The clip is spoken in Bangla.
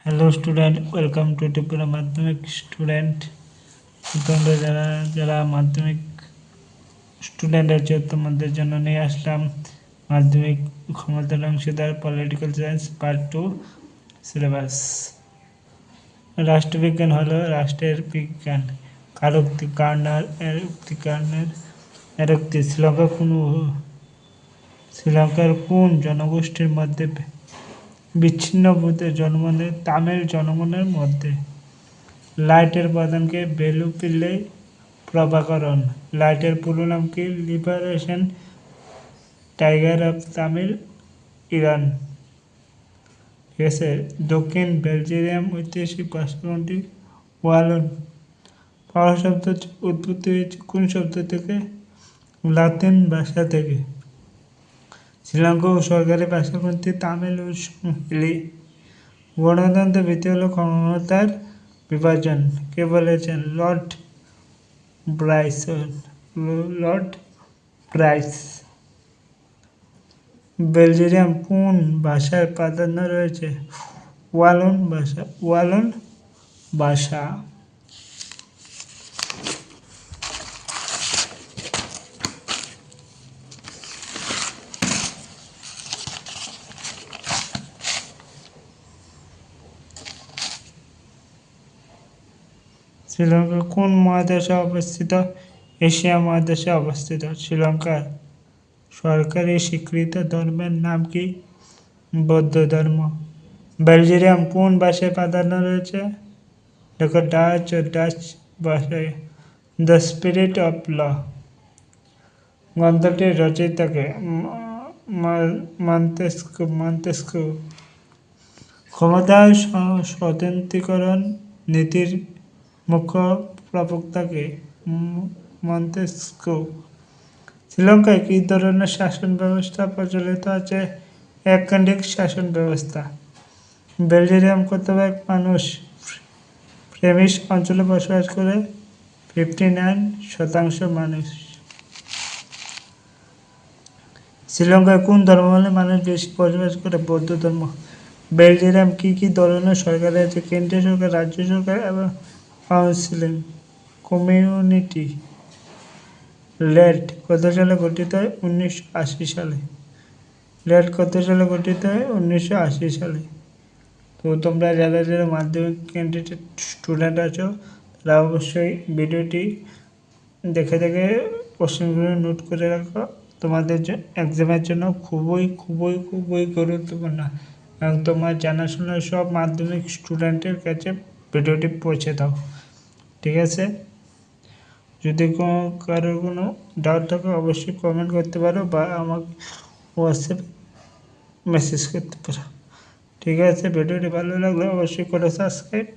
Hello student, welcome to Tripura মাধ্যমিক স্টুডেন্ট। তোমরা যারা যারা মাধ্যমিক স্টুডেন্ট আছে তোমাদের জন্য নিয়ে আসলাম মাধ্যমিক ক্ষমতার অংশীদার পলিটিক্যাল সায়েন্স পার্ট 2 সিলেবাস। রাষ্ট্রবিজ্ঞান হলো রাষ্ট্রের বিজ্ঞান। কারোক্তি কার্নার এর উক্তি কার্নার এর উক্তি শ্রীলঙ্কার কোন জনগোষ্ঠীর মধ্যে বিচ্ছিন্ন বোধে জন্ম নেয় তামিল জনগণের মধ্যে? লাইটের প্রধানকে বেলুপিল্লে প্রভাকরণ। লাইটের পুরো নাম কি? Liberation tiger of Tamil Iran. ঠিক আছে। দক্ষিণ বেলজিয়াম ঐতিহাসিক ভাষা কোনটি? ওয়ালন। পাওয়ার শব্দ উৎপত্তি হয়েছে কোন শব্দ থেকে? লাতিন ভাষা থেকে। শ্রীলঙ্কা ও সরকারি ভাষা কোনটি? তামিল ও সুহিলি। গণতন্ত্রের ভিত্তি হল ক্ষমতার বিভাজন। কে বলেছেন? Lord Bryson. Lord Bryce. Belgium কোন ভাষার প্রাধান্য রয়েছে? ওয়ালন ভাষা। ওয়ালন ভাষা। শ্রীলঙ্কা কোন মহাদেশে অবস্থিত? এশিয়া মহাদেশে অবস্থিত। শ্রীলঙ্কার সরকারি স্বীকৃত ধর্মের নাম কি? বৌদ্ধ ধর্ম। বেলজিয়াম কোন ভাষায় প্রাধান্য রয়েছে? দেখো, ডাচ ও ডাচ ভাষায়। The spirit of law. গ্রন্থটির রচয়িতাকে? মন্তেস্কু। ক্ষমতা স্বতন্ত্রীকরণ নীতির মুখ্য প্রবক্তাকে? মন্তেস্কু। শ্রীলঙ্কায় কী ধরনের শাসন ব্যবস্থা প্রচলিত আছে? এককেন্দ্রিক শাসন ব্যবস্থা। বেলজিয়াম কত ভাগ মানুষ ফ্লেমিশ অঞ্চলে বসবাস করে? 59% মানুষ। শ্রীলঙ্কায় কোন ধর্মাবলম্বী মানুষ বেশি বসবাস করে? বৌদ্ধ ধর্ম। বেলজিয়াম কী কী ধরনের সরকার আছে? কেন্দ্রীয় সরকার, রাজ্য সরকার এবং কাউন্সিল কমিউনিটি। লেট কত সালে গঠিত হয়? 1980 সালে। লেট কত সালে গঠিত হয়? 1980 সালে। তো তোমরা যারা যারা মাধ্যমিক ক্যান্ডিডেট স্টুডেন্ট আছো তারা অবশ্যই ভিডিওটি দেখে দেখে কোশ্চেনগুলো নোট করে রাখো। তোমাদের এক্সামের জন্য খুবই খুবই খুবই গুরুত্বপূর্ণ এবং তোমার জানাশোনা সব মাধ্যমিক স্টুডেন্টের কাছে ভিডিওটি পৌঁছে দাও। ঠিক আছে। যদি কারোর কোনো ডাউট থাকে অবশ্যই কমেন্ট করতে পারো বা আমাকে হোয়াটসঅ্যাপে মেসেজ করতে পারো। ঠিক আছে। ভিডিওটি ভালো লাগলে অবশ্যই করে সাবস্ক্রাইব।